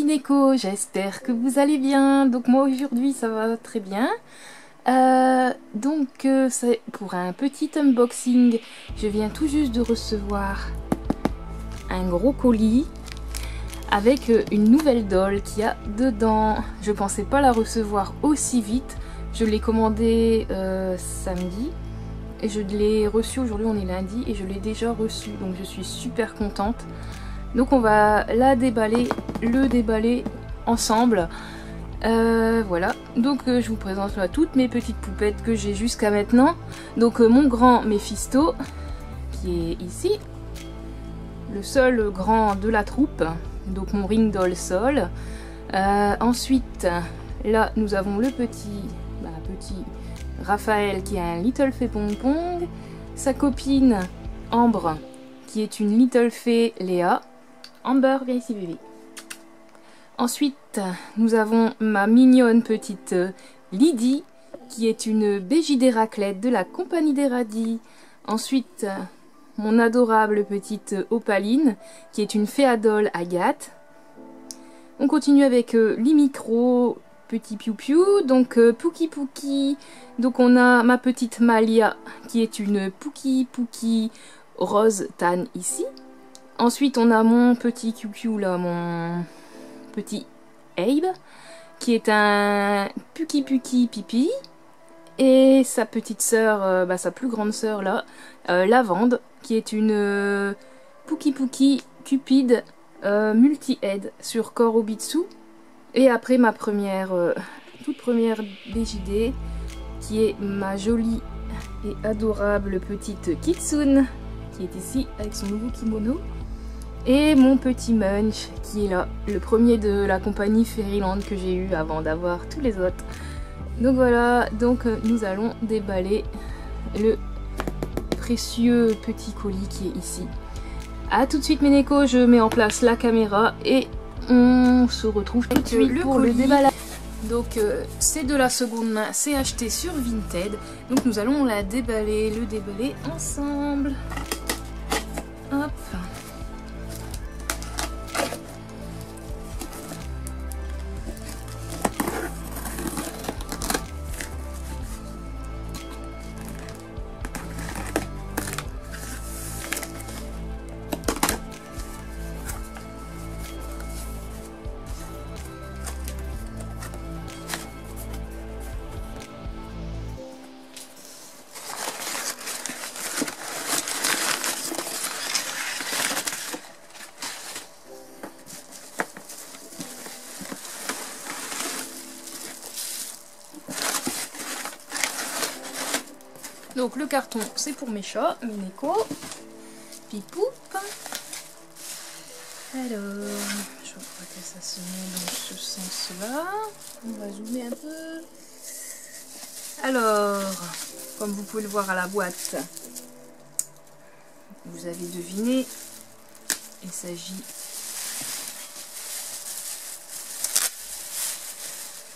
Neko, j'espère que vous allez bien. Donc moi aujourd'hui ça va très bien. C'est pour un petit unboxing. Je viens tout juste de recevoir un gros colis avec une nouvelle doll qu'il y a dedans. Je pensais pas la recevoir aussi vite. Je l'ai commandé samedi et je l'ai reçu aujourd'hui, on est lundi, et je l'ai déjà reçu, donc je suis super contente. Donc on va la déballer, le déballer ensemble. Voilà, donc je vous présente là toutes mes petites poupettes que j'ai jusqu'à maintenant. Donc mon grand Mephisto qui est ici, le seul grand de la troupe, donc mon ring doll Sol. Ensuite là nous avons le petit Raphaël qui est un Little Fée Pong Pong, sa copine Ambre qui est une Little Fée Léa. Amber, viens ici bébé. Ensuite, nous avons ma mignonne petite Lydie, qui est une BJD raclette de la Compagnie des Radis. Ensuite, mon adorable petite Opaline, qui est une Féadole Agathe. On continue avec les micros, petit Piou Piou, donc Pouki Pouki. Donc on a ma petite Malia, qui est une Pouki Pouki rose tan ici. Ensuite, on a mon petit Piou là, mon petit Abe, qui est un Puki Puki Pipi, et sa petite sœur, sa plus grande sœur là, Lavande, qui est une Puki Puki Cupid multi-aide sur Korobitsu. Et après ma toute première BJD, qui est ma jolie et adorable petite Kitsune, qui est ici avec son nouveau kimono. Et mon petit Munch qui est là, le premier de la compagnie Fairyland que j'ai eu avant d'avoir tous les autres. Donc voilà, donc nous allons déballer le précieux petit colis qui est ici. A tout de suite mes Neko, je mets en place la caméra et on se retrouve tout de suite pour le déballage. Donc c'est de la seconde main, c'est acheté sur Vinted. Donc nous allons le déballer ensemble. Hop. Donc le carton c'est pour mes chats, mes Neko, Pipoup. Alors, je crois que ça se met dans ce sens-là. On va zoomer un peu. Alors, comme vous pouvez le voir à la boîte, vous avez deviné, il s'agit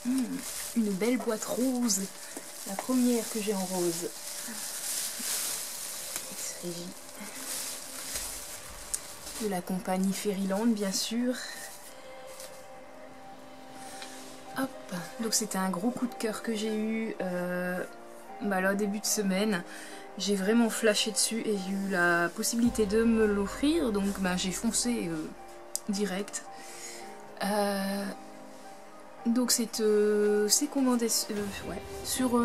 une belle boîte rose, la première que j'ai en rose. Il s'agit de la compagnie Fairyland, bien sûr. Hop, donc c'était un gros coup de cœur que j'ai eu là, au début de semaine. J'ai vraiment flashé dessus et j'ai eu la possibilité de me l'offrir, donc j'ai foncé direct. Donc c'est commandé sur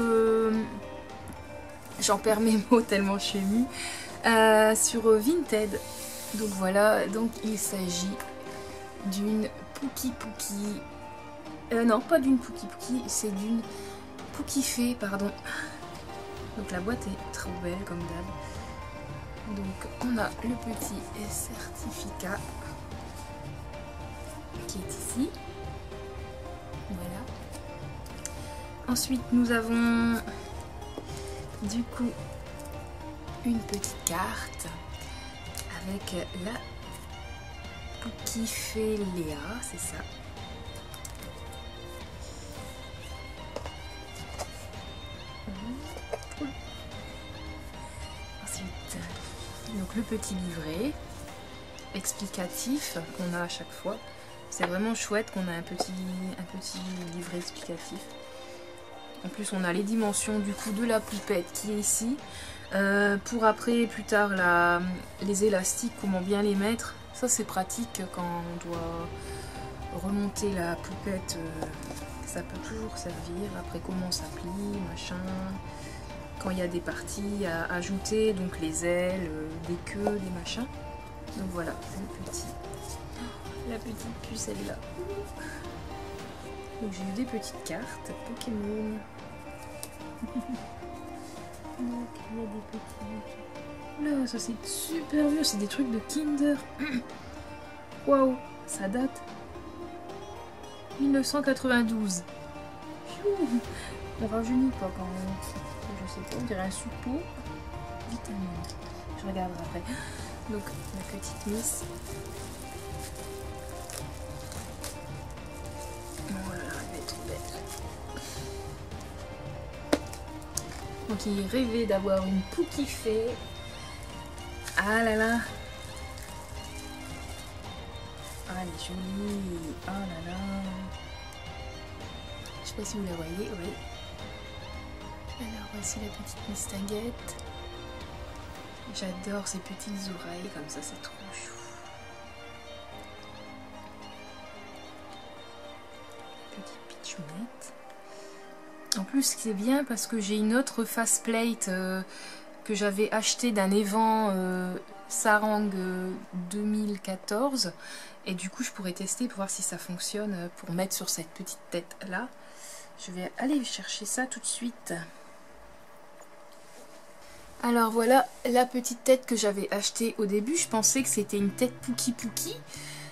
j'en perds mes mots tellement je suis émue, sur Vinted. Donc voilà, donc il s'agit d'une Pouki Pouki, non pas d'une Pouki Pouki, c'est d'une Pouki Fée, pardon. Donc la boîte est trop belle comme d'hab. Donc on a le petit certificat qui est ici. Voilà. Ensuite nous avons du coup une petite carte avec la Pouki Fée Léa, c'est ça. Ensuite, donc le petit livret explicatif qu'on a à chaque fois C'est vraiment chouette qu'on a un petit livret explicatif. En plus on a les dimensions du coup de la poupette qui est ici. Pour après, plus tard, les élastiques, comment bien les mettre. Ça c'est pratique quand on doit remonter la poupette. Ça peut toujours servir. Après comment ça plie, machin. Quand il y a des parties à ajouter, donc les ailes, des queues, des machins. Donc voilà, c'est le petit. La petite puce, elle est là. Donc j'ai eu des petites cartes Pokémon. Donc il y a des petits. Là, ça c'est super vieux, c'est des trucs de Kinder. Waouh, ça date. 1992. On rajeunit pas quand même. Je sais pas, on dirait un suppôt. Vitamine. Je regarderai après. Donc la petite Miss. Voilà, elle est trop belle. Donc il rêvait d'avoir une Poukifée. Ah là là. Ah elle est jolie. Ah là là. Je sais pas si vous la voyez, oui. Alors voici la petite Mistinguette. J'adore ces petites oreilles comme ça, c'est trop chou. Petite pitchounette. En plus c'est bien parce que j'ai une autre faceplate que j'avais acheté d'un évent Sarang 2014 et du coup je pourrais tester pour voir si ça fonctionne pour mettre sur cette petite tête là. Je vais aller chercher ça tout de suite. Alors voilà la petite tête que j'avais achetée au début. Je pensais que c'était une tête Pouki Pouki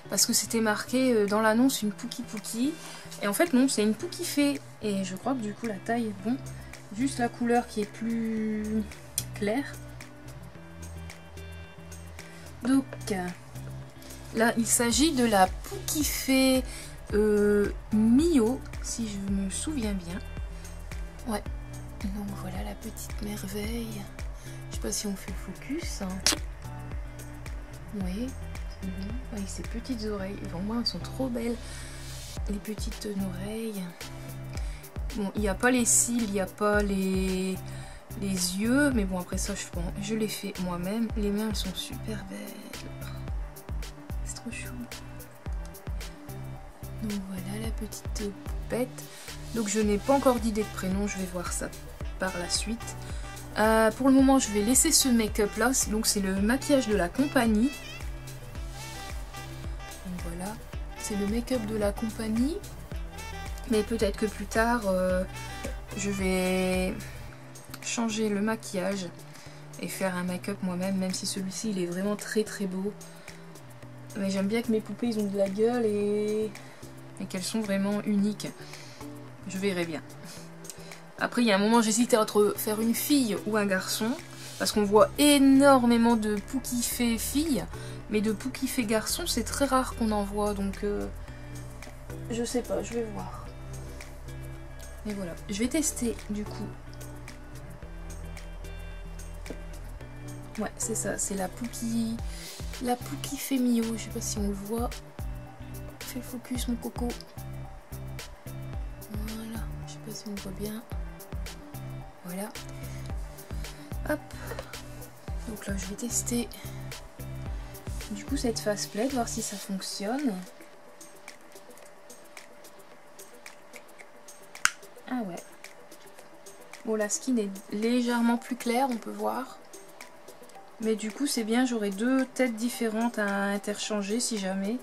parce que c'était marqué dans l'annonce une Pouki Pouki. Et en fait non, c'est une Poukifée. Et je crois que du coup la taille est bon. Juste la couleur qui est plus claire. Donc là il s'agit de la Poukifée Mio, si je me souviens bien. Ouais, donc voilà la petite merveille. Je sais pas si on fait le focus. Oui, c'est bon. Avec ses petites oreilles. Vraiment, elles sont trop belles. Les petites oreilles. Bon, il n'y a pas les cils, il n'y a pas les yeux. Mais bon, après ça, je les fais moi-même. Les mains, elles sont super belles. C'est trop chou. Donc voilà la petite poupette. Donc je n'ai pas encore d'idée de prénom, je vais voir ça par la suite. Pour le moment je vais laisser ce make-up là, donc c'est le maquillage de la compagnie. Donc voilà, c'est le make-up de la compagnie. Mais peut-être que plus tard je vais changer le maquillage et faire un make-up moi-même, même si celui-ci il est vraiment très très beau. Mais j'aime bien que mes poupées ils ont de la gueule et qu'elles sont vraiment uniques. Je verrai bien. Après il y a un moment j'hésitais entre faire une fille ou un garçon. Parce qu'on voit énormément de Poukifée filles. Mais de Poukifée garçon c'est très rare qu'on en voit. Donc je sais pas, je vais voir. Mais voilà, je vais tester du coup. Ouais c'est ça, c'est la Poukifée Mio. Je sais pas si on le voit. Fais focus mon coco. Voilà, je sais pas si on voit bien. Voilà. Hop. Donc là je vais tester du coup cette faceplate, voir si ça fonctionne. Ah ouais. Bon la skin est légèrement plus claire, on peut voir. Mais du coup c'est bien, j'aurai deux têtes différentes à interchanger si jamais.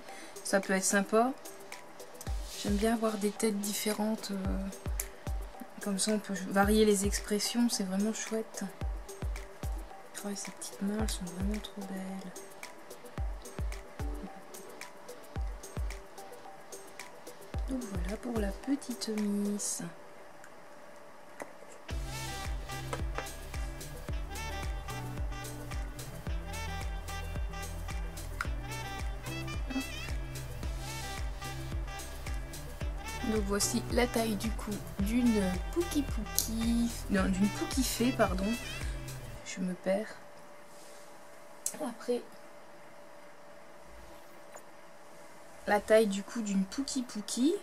Ça peut être sympa. J'aime bien avoir des têtes différentes. Comme ça on peut varier les expressions, c'est vraiment chouette. Oh, ces petites mains, elles sont vraiment trop belles. Donc voilà pour la petite Miss. Donc voici la taille du coup d'une d'une Poukifée, pardon. Je me perds. Après, la taille du coup d'une Pookie Pookie,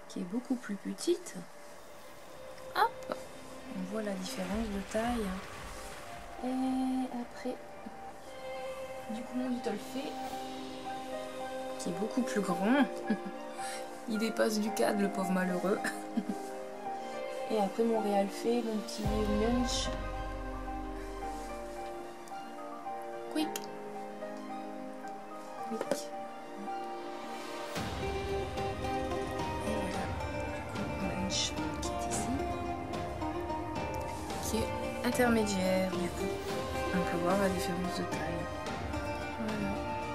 qui est beaucoup plus petite. Hop, on voit la différence de taille. Et après, du coup mon Little Fée, qui est beaucoup plus grand. Il dépasse du cadre, le pauvre malheureux. Et après mon Réal Fée, mon petit Munch. Quick. Quick. Et voilà, du coup, Munch qui est ici. Qui est intermédiaire, du coup. On peut voir la différence de taille. Voilà,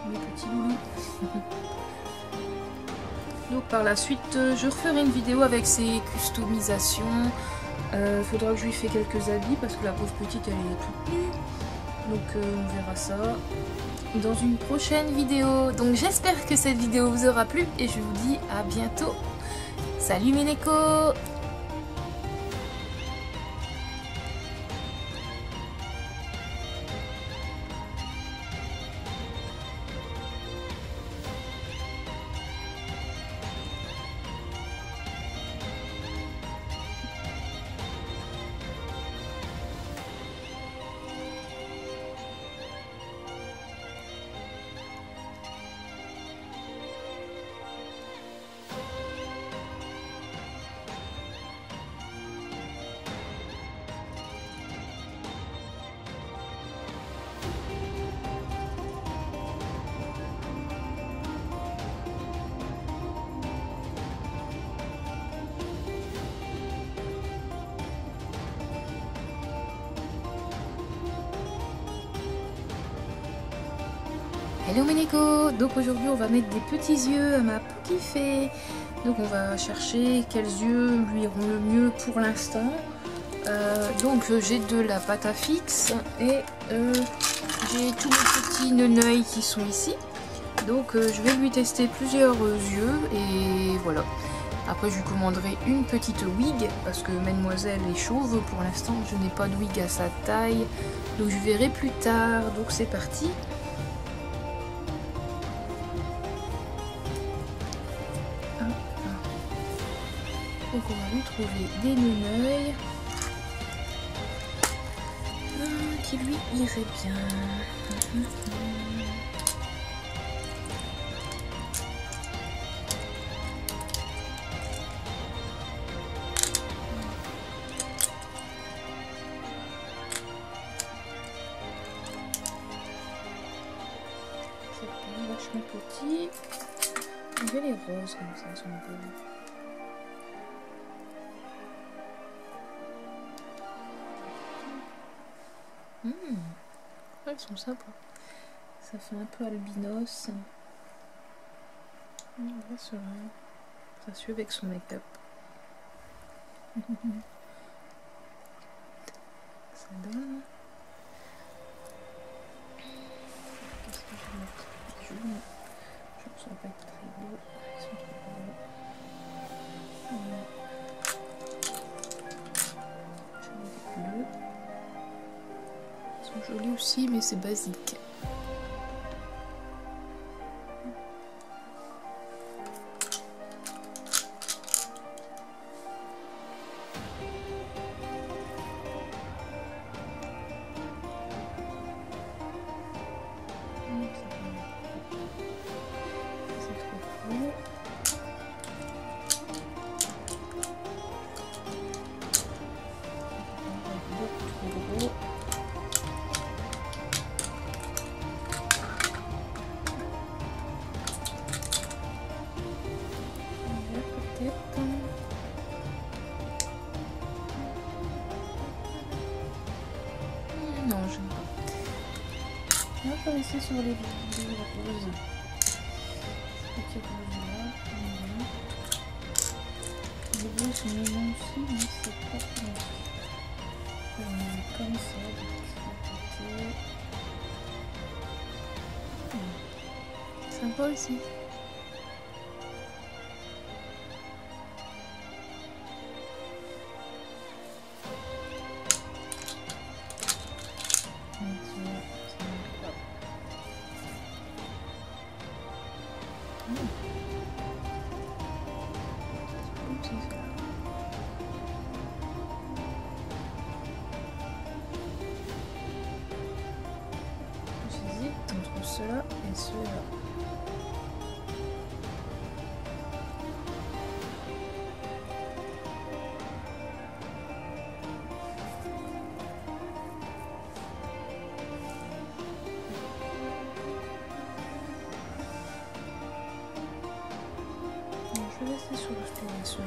mes petits loulous. Donc par la suite, je referai une vidéo avec ses customisations. Faudra que je lui fasse quelques habits parce que la pauvre petite elle est toute nue. Donc on verra ça dans une prochaine vidéo. Donc j'espère que cette vidéo vous aura plu et je vous dis à bientôt. Salut mes nécos! Hello mes nécos! Donc aujourd'hui on va mettre des petits yeux à ma Pookie Fée. Donc on va chercher quels yeux lui iront le mieux pour l'instant. Donc j'ai de la pâte à fixe et j'ai tous mes petits neneuils qui sont ici. Donc je vais lui tester plusieurs yeux et voilà. Après je lui commanderai une petite wig parce que mademoiselle est chauve. Pour l'instant je n'ai pas de wig à sa taille. Donc je verrai plus tard. Donc c'est parti. Donc on va lui trouver des neneuils qui lui iraient bien. C'est vachement petit. On veut les roses comme ça, elles sont beaux. Elles sont sympas. Ça fait un peu albinos. Ça suit avec son make-up. Ça donne. Qu'est-ce que je vais mettre? Je ne sens pas être très beau. Ils sont trop beaux. Je mets des bleus. Ils sont jolis aussi, mais c'est basique. Non, je n'aime pas. Là, je vais laisser sur les roses. Ces petits roses-là. Les bleus sont mignons aussi, mais c'est pas comme ça. On met comme ça, des petits côtés. Sympa aussi. J'hésite entre cela et cela. Je vais laisser sur cela.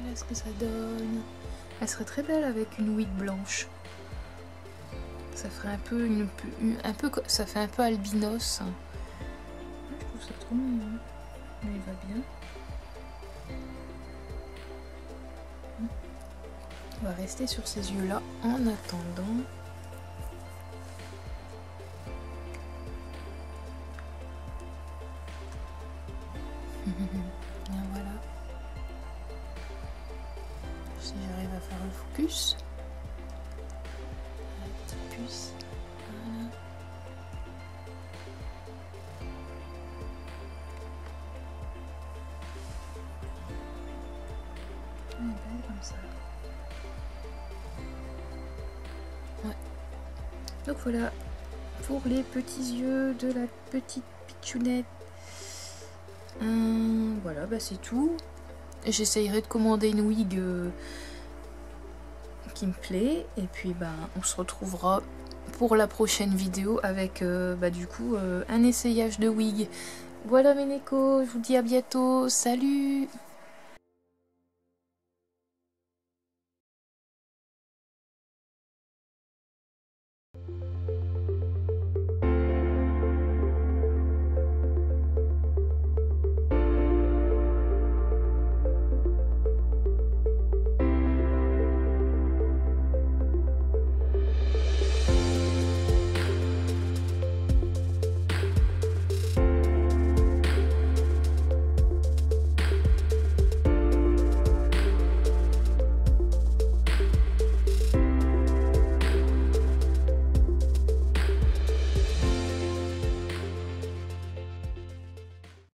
Voilà ce que ça donne. Elle serait très belle avec une wig blanche. Ça ferait un peu ça fait un peu albinos. Je trouve ça trop mignon. Mais il va bien. On va rester sur ces yeux là en attendant. Bien, voilà. Si j'arrive à faire le focus. La petite puce. Voilà. Elle est belle comme ça. Ouais. Donc voilà pour les petits yeux de la petite pitchounette. Voilà, bah c'est tout. J'essayerai de commander une wig qui me plaît. Et puis bah, on se retrouvera pour la prochaine vidéo avec du coup un essayage de wig. Voilà mes nécos, je vous dis à bientôt. Salut!